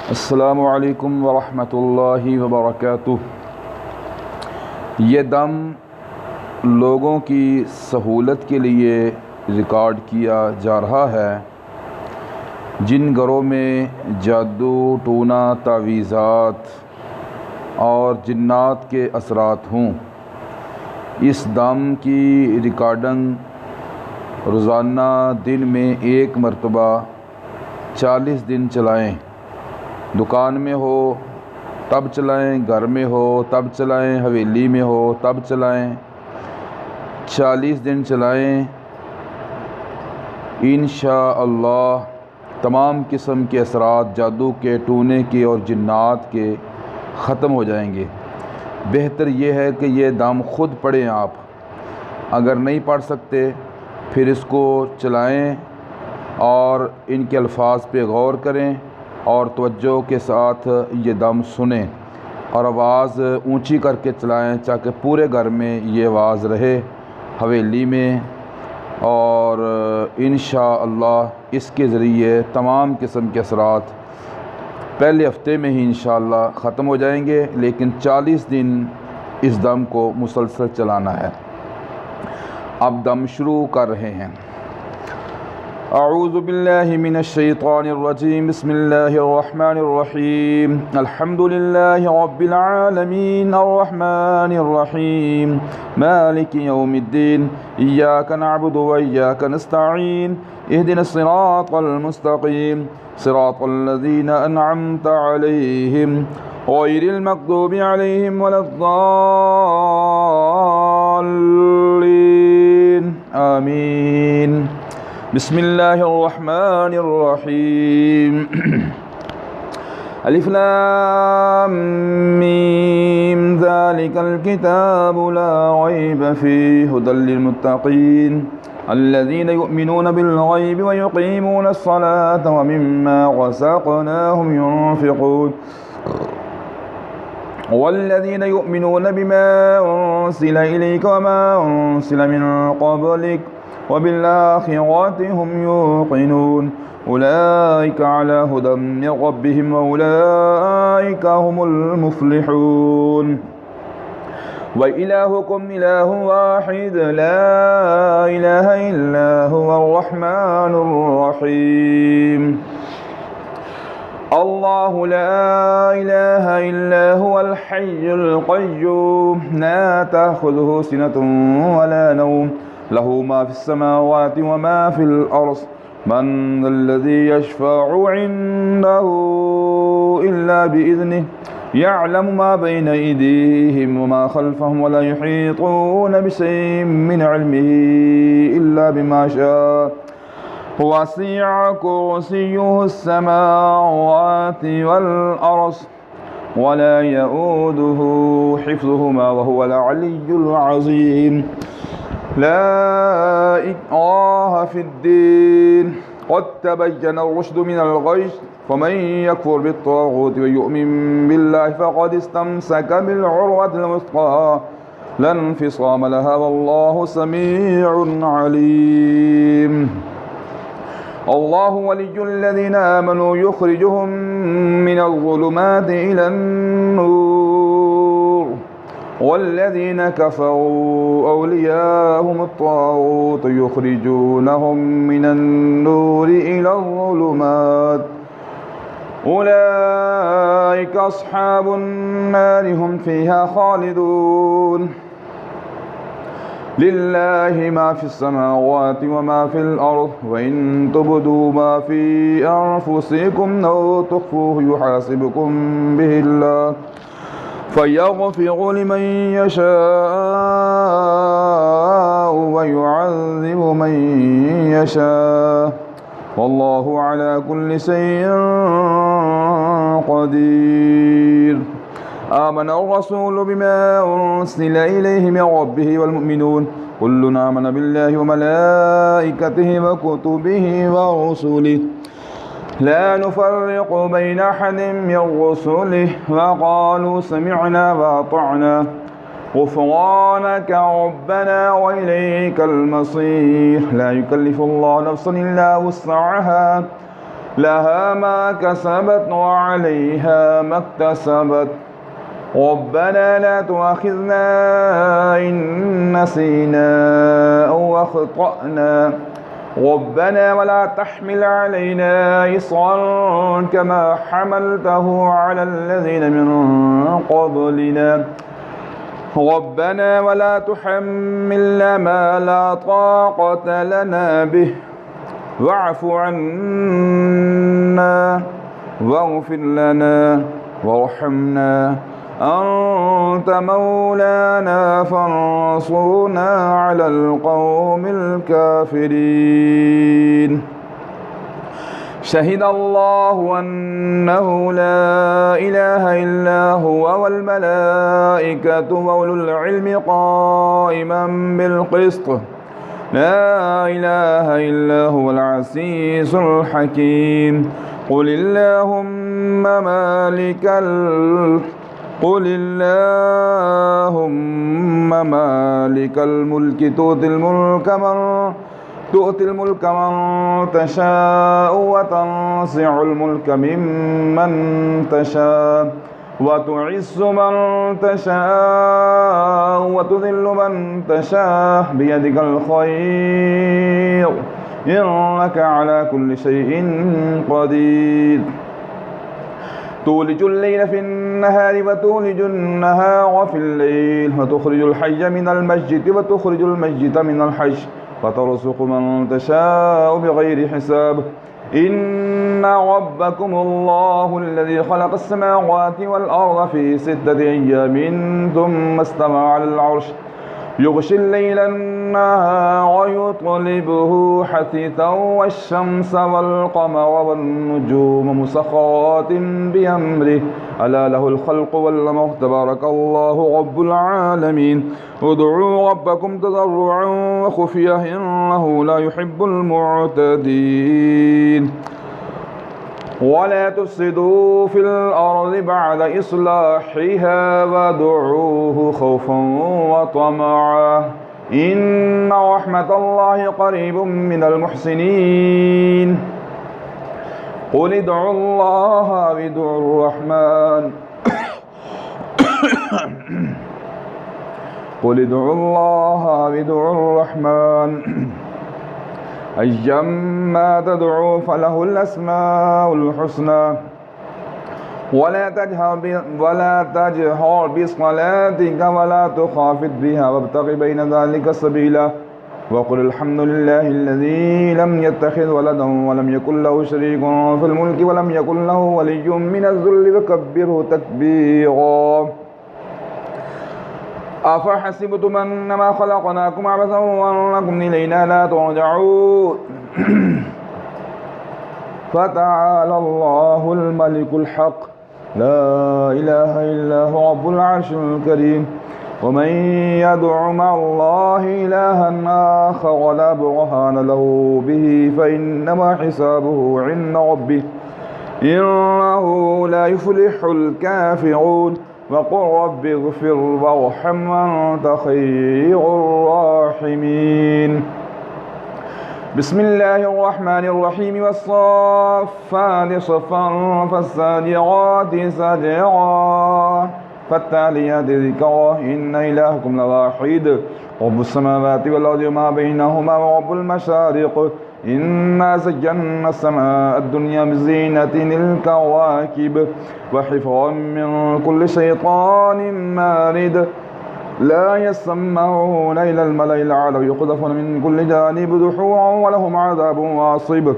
अस्सलामु अलैकुम वरहमतुल्लाहि वबरकातुह। ये दम लोगों की सहूलत के लिए रिकॉर्ड किया जा रहा है जिन घरों में जादू टूना तावीज़ात और जिन्नात के असरात हों। इस दम की रिकॉर्डिंग रोज़ाना दिन में एक मरतबा 40 दिन चलाएं। दुकान में हो तब चलाएं, घर में हो तब चलाएं, हवेली में हो तब चलाएं। 40 दिन चलाएं। इंशाअल्लाह तमाम किस्म के असरात जादू के, टूने के और जिन्नात के ख़त्म हो जाएंगे। बेहतर यह है कि ये दम ख़ुद पढ़ें आप। अगर नहीं पढ़ सकते फिर इसको चलाएं और इनके अल्फाज पे गौर करें और तवज्जो के साथ ये दम सुने और आवाज़ ऊंची करके चलाएं ताकि पूरे घर में ये आवाज़ रहे, हवेली में। और इंशाअल्लाह इसके ज़रिए तमाम किस्म के असरात पहले हफ्ते में ही इंशाअल्लाह ख़त्म हो जाएंगे, लेकिन 40 दिन इस दम को मुसलसल चलाना है। अब दम शुरू कर रहे हैं। अऊज़ु बिल्लाहि मिनश शैतानिर रजीम। बिस्मिल्लाहिर रहमानिर रहीम। अल्हम्दुलिल्लाहि रब्बिल आलमीन अर्रहमानिर रहीम मालिकि यौमिद्दीन इय्याका नअबुदु व इय्याका नस्तईन इहदिनस सिरातल मुस्तक़ीम सिरातल लज़ीना अनअमता अलैहिम गैरिल मग़दूबि अलैहिम वलद्दाल्लीन आमीन। बिस्मिल्लाहिर्रहमानिर्रहीम। अलिफ लाम मीम ज़ालिकल किताबु ला रैब फ़ीहि हुदल लिलमुत्तक़ीन अल्लज़ीना युमिनूना बिल गैबि व युक़ीमूना अस्सलाता व मिम्मा रज़क़नाहुम युनफ़िक़ून वल्लज़ीना युमिनूना बिमा उनज़िला इलैका व मा उनज़िला मिन क़ब्लिक वबिल-आख़िरति हुम यूक़िनून उलाइका अला हुदम मिन रब्बिहिम व उलाइका हुमुल मुफ़्लिहून। व इलाहुकुम इलाहुन वाहिद ला इलाहा इल्ला हुवर रहमानुर रहीम। अल्लाहु ला इलाहा इल्ला हुवल हय्युल क़य्यूम ला तअख़ुज़ुहु सिनतुन वला नौम लहू मा फ़िस्समावाति व मा फ़िल अर्ज़ मन ज़ल्लज़ी यशफ़अउ इन्दहु इल्ला बिइज़्निहि यअलमु मा बैन अयदीहिम व मा ख़ल्फ़हुम व ला युहीतूना बिशैइन मिन इल्मिहि इल्ला बिमा शाअ वसिअ कुर्सियुहुस समावाति वल अर्ज़ व ला यऊदुहु हिफ़्ज़ुहुमा व हुवल अलिय्युल अज़ीम। ला इक्राहा फ़िद्दीन क़द तबय्यना ar-रुश्दु मिनल ग़य्य फ़मन यकफ़ुर बित्ताग़ूति व यु'मिन बिल्लाहि फ़क़द इस्तमसका बिल-उर्वतिल वुस्क़ा ला इंफ़िसाम लहा वल्लाहु समीउन अलीम। अल्लाहु वलिय्युल्लज़ीना आमनू युख़रिजुहुम मिनज़-ज़ुलुमाति इलन-नूर वल्लज़ीना कफ़रू औलियाहुमुत-ताग़ूत युख़रिजूनहुम मिनन-नूरि इलज़-ज़ुलुमात उलाइका अस्हाबुन-नारि हुम फ़ीहा ख़ालिदून। लिल्लाहि मा फ़िस्समावाति व मा फ़िल अर्ज़ व इन तुब्दू मा फ़ी अन्फ़ुसिकुम औ तुख़्फ़ूहु युहासिबकुम बिहिल्लाह फ़यग़फ़िरु लिमन यशाअ व युअज़्ज़िबु मन यशाअ वल्लाहु अला कुल्लि शैइन क़दीर। आमन ar-रसूलु बिमा उनज़िला इलैहि मिन रब्बिहि वल मुअ्मिनून कुल्लुन आमन बिल्लाहि व मलाइकतिहि व कुतुबिहि व रुसुलिहि ला नुफ़र्रिक़ु बैन अहदिन मिन रुसुलिहि व क़ालू समिअना व अतअना ग़ुफ़रानक रब्बना व इलैकल मसीर। ला युकल्लिफ़ुल्लाहु नफ़्सन इल्ला वुस्अहा لها ما كسبت وعليها ما اكتسبت ربنا لا تؤاخذنا إن نسينا أو أخطأنا ربنا ولا تحمل علينا إصرا كما حملته على الذين من قبلنا ربنا ولا تحملنا ما لا طاقة لنا به واعف عنا واغفر لنا وارحمنا أنت مولانا فانصرنا على القوم الكافرين شهد الله أنه لا إله إلا هو والملائكة وأولو العلم قائما بالقسط لا إله إلا هو العزيز الحكيم قل اللهم مالك الملك تؤتي الملك من تشاء وتنزع الملك ممن تشاء وتعز من تشاء وتذل من تشاء بيدك الخير إنك على كل شيء قدير تولج الليل في النهار وتولج النهار في الليل وتخرج الحي من المسجد وتخرج المسجد من الحي وترزق من تشاء بغير حساب إن ربكم الله الذي خلق السماوات والأرض في 6 أيام ثم استوى على العرش يغشي الليل النهار يطلبه حثيثا والشمس والقمر والنجوم مسخرات بأمره ألا له الخلق والأمر تبارك الله رب العالمين ادعوا ربكم تضرعا وخفية إنه لا يحب المعتدين ولا تفسدوا في الأرض بعد إصلاحها وادعوه خوفا وطمعا إن رحمة الله قريب من المحسنين قل ادعوا الله وادعوا الرحمن قل ادعوا الله وادعوا الرحمن أيما تدعوا فله الأسماء الحسنى ولا تجهر بصلاتك ولا تخافت بها وابتغ بين ذلك سبيلا وقل الحمد لله الذي لم يتخذ ولدا ولم يكن له شريك في الملك ولم يكن له ولي من الذل وكبره تكبيرا أفحسبتم أنما خلقناكم عبثا وأنكم إلينا لا ترجعون فتعالى الله الملك الحق لا إله إلا هو رب العرش الكريم ومن يدع مع الله إلها آخر لا برهان له به فإنما حسابه عند ربه إنه لا يفلح الكافرون وقل رب اغفر وارحم وأنت خير الراحمين بسم الله الرحمن الرحيم والصافات صفا فالزاجرات زجرا فالتاليات ذكرا إن إلهكم لواحد رب السماوات والأرض وما بينهما ورب المشارق إنا زينا السماء الدنيا بزينة الكواكب وحفظا من كل شيطان مارد لا يسمعون إلى الملأ الأعلى يقذفون من كل جانب دحورا ولهم عذاب واصب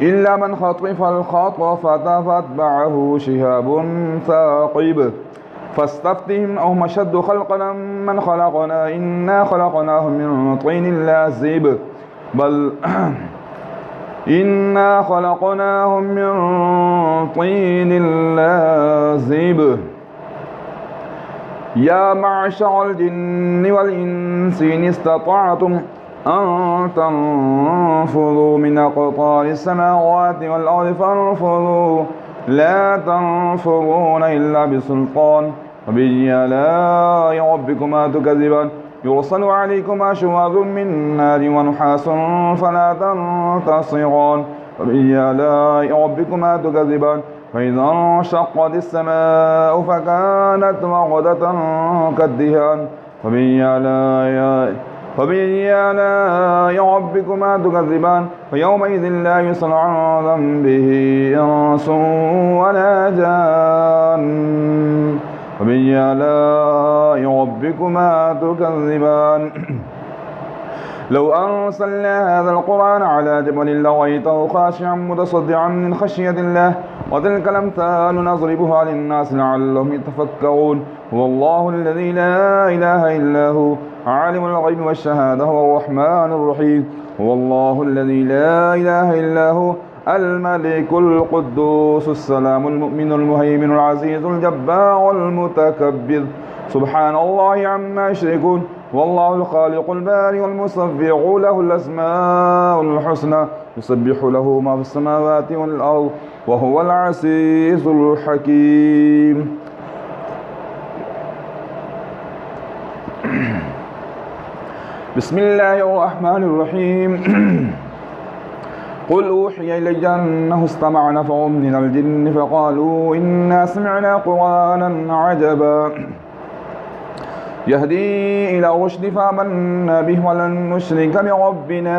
إلا من خطف الخطفة فاتبعه شهاب ثاقب فاستفتهم أهم أشد خلقا من خلقنا إنا خلقناهم من طين لازب بل إنا خلقناهم من طين لازب يا معشر الجن والإنس إن استطعتم أن تنفذوا من أقطار السماوات والأرض فانفذوا لا تنفذون إلا بسلطان فبأي آلاء ربكما تكذبان يرسل عليكما شواظ من نار ونحاس فلا تنتصران فبأي آلاء ربكما تكذبان فإذا انشقت السماء فكانت وردة كالدهان فبأي آلاء ربكما تكذبان فيومئذ لا يسأل عن ذنبه إنس ولا جان فبأي آلاء ربكما تكذبان لو أنزلنا هذا القرآن على جبل لرأيته خاشعا متصدعا من خشية الله وتلك الأمثال نضربها للناس لعلهم يتفكرون هو الله الذي لا إله إلا هو عالم الغيب والشهادة هو الرحمن الرحيم هو الله الذي لا إله إلا هو الملك القدوس السلام المؤمن المهيمن العزيز الجبار المتكبر سبحان الله عما يشركون والله الخالق البارئ المصور له الأسماء الحسنى يسبح له ما في السماوات والأرض وهو العزيز الحكيم. بسم الله الرحمن الرحيم. قل أوحي إلي أنه استمع نفر من الجن فقالوا إنا سمعنا قرآنا عجبا يهدي إلى الرشد فآمنا به ولن نشرك بربنا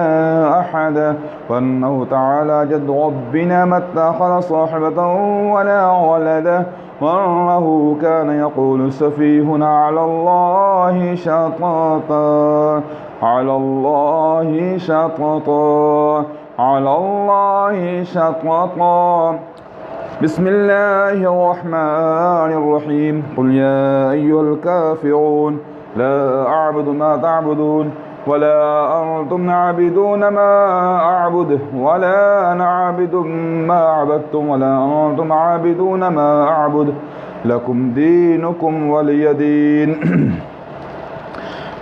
أحدا وأنه تعالى جد ربنا ما اتخذ صاحبة ولا ولدا وأنه كان يقول سفيهنا على الله شططا على الله شططا على الله شططا. بسم الله الرحمن الرحيم. قل يا أيها الكافرون لا أعبد ما تعبدون ولا أنتم عابدون ما أعبد ولا أنا عابد ما عبدتم ولا أنتم عابدون ما أعبد لكم دينكم ولي دين.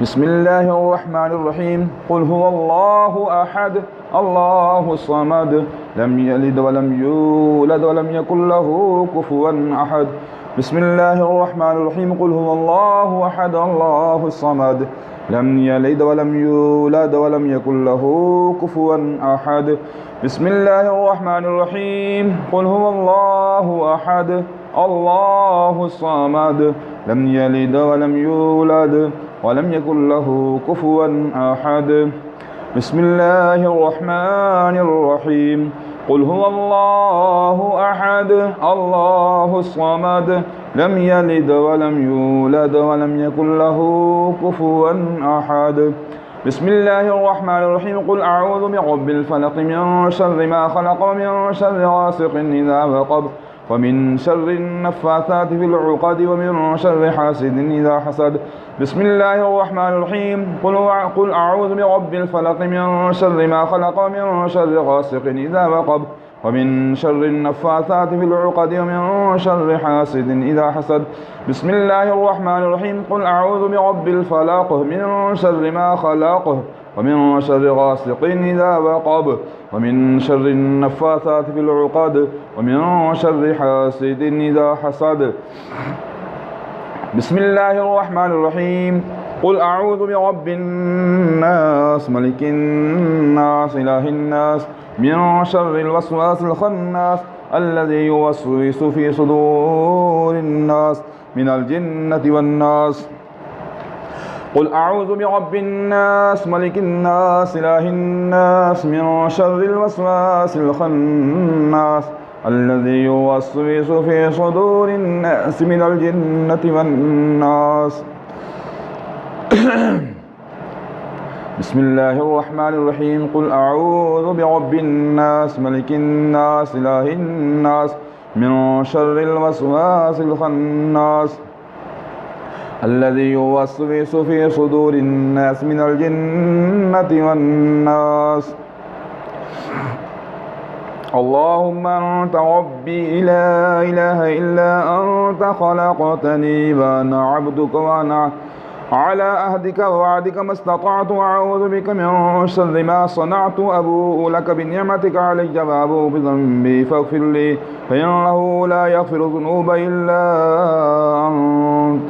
بسم الله الرحمن الرحيم. قل هو الله أحد الله الصمد لم يلد ولم يولد ولم يكن له كفوا أحد. بسم الله الرحمن الرحيم. قل هو الله أحد الله الصمد لم يلد ولم يولد ولم يكن له كفوا أحد. بسم الله الرحمن الرحيم. قل هو الله أحد الله الصمد لم يلد ولم يولد ولم يكن له كفوا أحد. بسم الله الرحمن الرحيم. قل هو الله أحد الله الصمد لم يلد ولم يولد ولم يكن له كفوا أحد. بسم الله الرحمن الرحيم. قل أعوذ برب الفلق من شر ما خلق ومن شر غاسق إذا وقب ومن شر النفاثات في العقد ومن شر حاسد إذا حسد. بسم الله الرحمن الرحيم. قل أعوذ برب الفلق من شر ما خلق ومن شر غاسق إذا وقب ومن شر النفاثات في العقد ومن شر حاسد إذا حسد. بسم الله الرحمن الرحيم. قل أعوذ برب الفلق من شر ما خلق ومن شر غاسق إذا وقب ومن شر النفاثات في العقد ومن شر حاسد إذا حسد. بسم الله الرحمن الرحيم. قل أعوذ برب الناس ملك الناس إله الناس من شر الوسواس الخناس الذي يوسوس في صدور الناس من الجنة والناس. قل أعوذ برب الناس ملك الناس إله الناس من شر الوسواس الخناس الذي يوسوس في صدور الناس من الجنة والناس. بسم الله الرحمن الرحيم. قل أعوذ برب الناس ملك الناس إله الناس من شر الوسواس الخناس الذي يوسوس في صدور الناس من الجنة والناس. اللهم أنت ربي لا إله إلا أنت خلقتني وأنا عبدك وأنا على عهدك ووعدك ما استطعت وأعوذ بك من شر ما صنعت أبوء لك بنعمتك علي وأبوء بذنبي فاغفر لي فإنه لا يغفر الذنوب إلا أنت.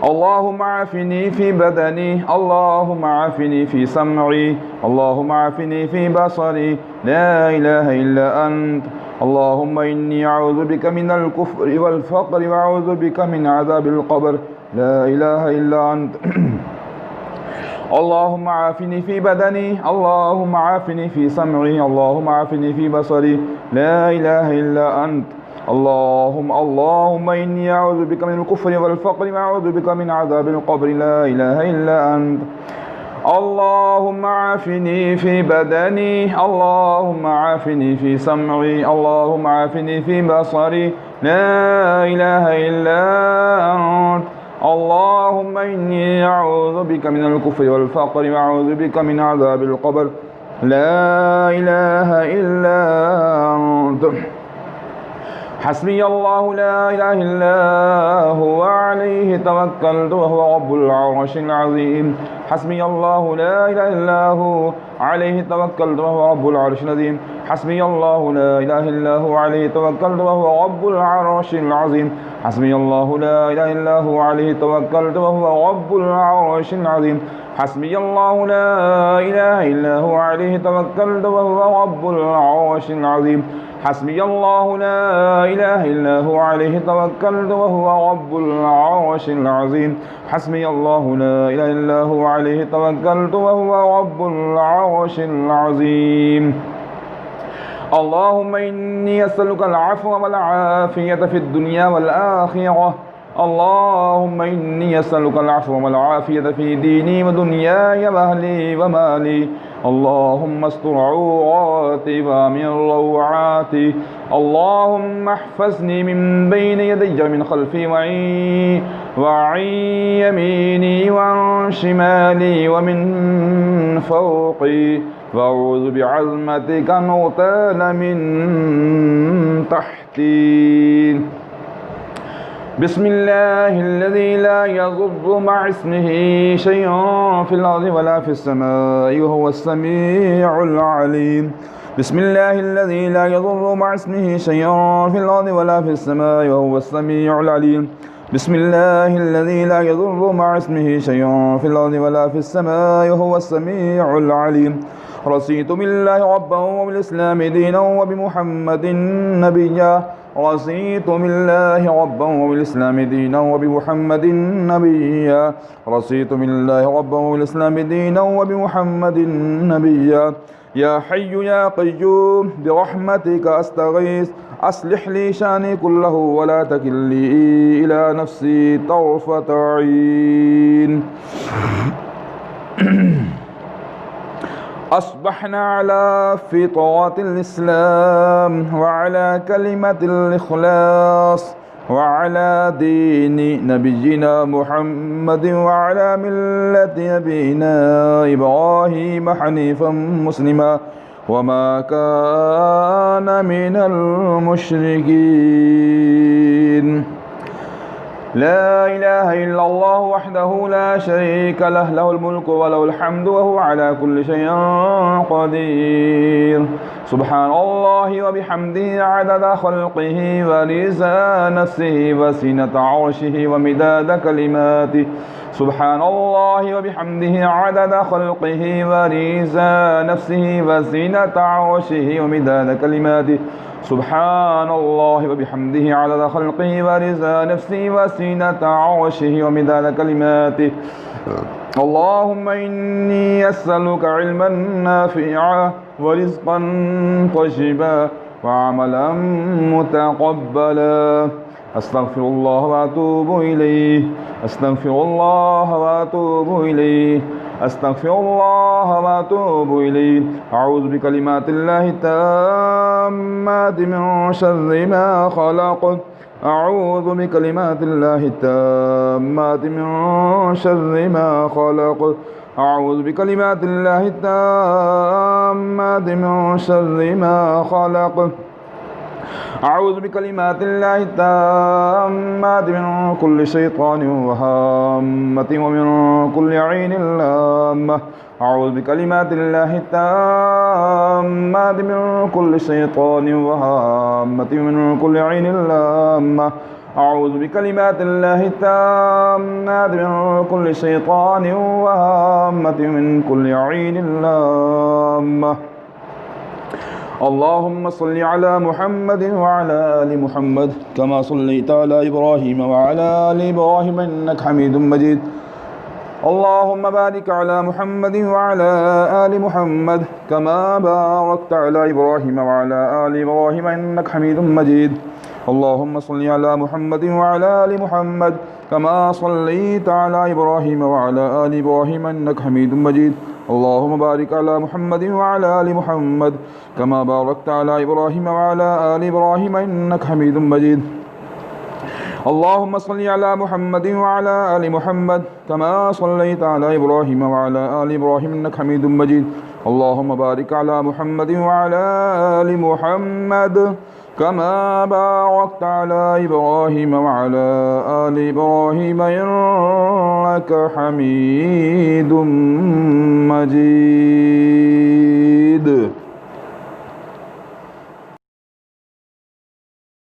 اللهم عافني في بدني، اللهم عافني في سمعي، اللهم عافني في بصري، لا إله إلا أنت. اللهم إني أعوذ بك من الكفر والفقر وأعوذ بك من عذاب القبر، لا إله إلا أنت. اللهم عافني في بدني، اللهم عافني في سمعي، اللهم عافني في بصري، لا إله إلا أنت. اللهم إني أعوذ بك من الكفر والفقر وأعوذ بك من عذاب القبر، لا إله إلا أنت. اللهم عافني في بدني، اللهم عافني في سمعي، اللهم عافني في بصري، لا إله إلا أنت. اللهم إني أعوذ بك من الكفر والفقر وأعوذ بك من عذاب القبر، لا إله إلا أنت. حسبي الله لا إله إلا هو عليه توكلت وهو رب العرش العظيم. حسبي الله لا إله إلا هو عليه توكلت وهو رب العرش العظيم. حسبي الله لا إله إلا هو عليه توكلت وهو رب العرش العظيم. حسبي الله لا إله إلا هو عليه توكلت وهو رب العرش العظيم. حسبي الله لا إله إلا هو عليه توكلت وهو رب العرش العظيم. حسبي الله لا إله إلا هو عليه توكلت وهو رب العرش العظيم. حسبي الله لا إله إلا هو عليه توكلت وهو رب العرش العظيم. اللهم إني أسألك العفو والعافية في الدنيا والآخرة. اللهم إني أسألك العفو والعافية في ديني ودنياي وأهلي ومالي. اللهم استر عوراتي وامن روعاتي. اللهم احفظني من بين يدي ومن خلفي وعن يميني وعن شمالي ومن فوقي، وأعوذ بعظمتك أن أغتال من تحتي. بسم الله الذي لا يضر مع اسمه شيء في الأرض ولا في السماء وهو السميع العليم. بسم الله الذي لا يضر مع اسمه شيء في الأرض ولا في السماء وهو السميع العليم. بسم الله الذي لا يضر مع اسمه شيء في الأرض ولا في السماء وهو السميع العليم. رضيت بالله ربا وبالإسلام دينا وبمحمد نبيا. رضيت بالله ربا وبالإسلام دينا وبمحمد نبيا. رضيت بالله ربا وبالإسلام دينا وبمحمد نبيا. يا حي يا قيوم برحمتك أستغيث، أصلح لي شأني كله ولا تكلني إلى نفسي طرفة عين. أصبحنا على فطرة الإسلام وعلى كلمة الإخلاص وعلى دين نبينا محمد وعلى ملة أبينا إبراهيم حنيفا مسلما وما كان من المشركين. لا إله إلا الله وحده لا شريك له، له الملك وله الحمد وهو على كل شيء قدير. سبحان الله وبحمده عدد خلقه ورضا نفسه وزنة عرشه ومداد كلماته. سبحان الله وبحمده عدد خلقه ورضا نفسه وزنة عرشه ومداد كلماته. سبحان الله وبحمده عدد خلقه ورضا نفسه وزنة عرشه ومداد كلماته. اللهم إني أسألك علما نافعا ورزقا طيبا وعملا متقبلا. أستغفر الله وأتوب إليه. أستغفر الله وأتوب إليه. أستغفر الله وأتوب إليه. أعوذ بكلمات الله التامات من شر ما خلق. أعوذ بكلمات الله التامات من شر ما خلق. أعوذ بكلمات الله التامات من شر ما خلق. أعوذ بكلمات الله التامات من كل شيطان وهامة ومن كل عين لامة. أعوذ بكلمات الله التامات من كل شيطان وهامة ومن كل عين لامة. أعوذ بكلمات الله التامات من كل شيطان وهامة من كل عين لامة اللهم صل على محمد وعلى آل محمد كما صليت على إبراهيم وعلى آل إبراهيم إنك حميد مجيد اللهم بارك على محمد وعلى آل محمد كما باركت على إبراهيم وعلى آل إبراهيم إنك حميد مجيد اللهم صل على محمد وعلى آل محمد كما صليت على إبراهيم وعلى آل إبراهيم إنك حميد مجيد اللهم بارك على محمد وعلى آل محمد كما باركت على إبراهيم وعلى آل إبراهيم إنك حميد مجيد اللهم صل على محمد وعلى آل محمد كما صليت على إبراهيم وعلى آل إبراهيم إنك حميد مجيد اللهم بارك على محمد وعلى آل محمد كما باركت على إبراهيم وعلى آل إبراهيم إنك حميد مجيد.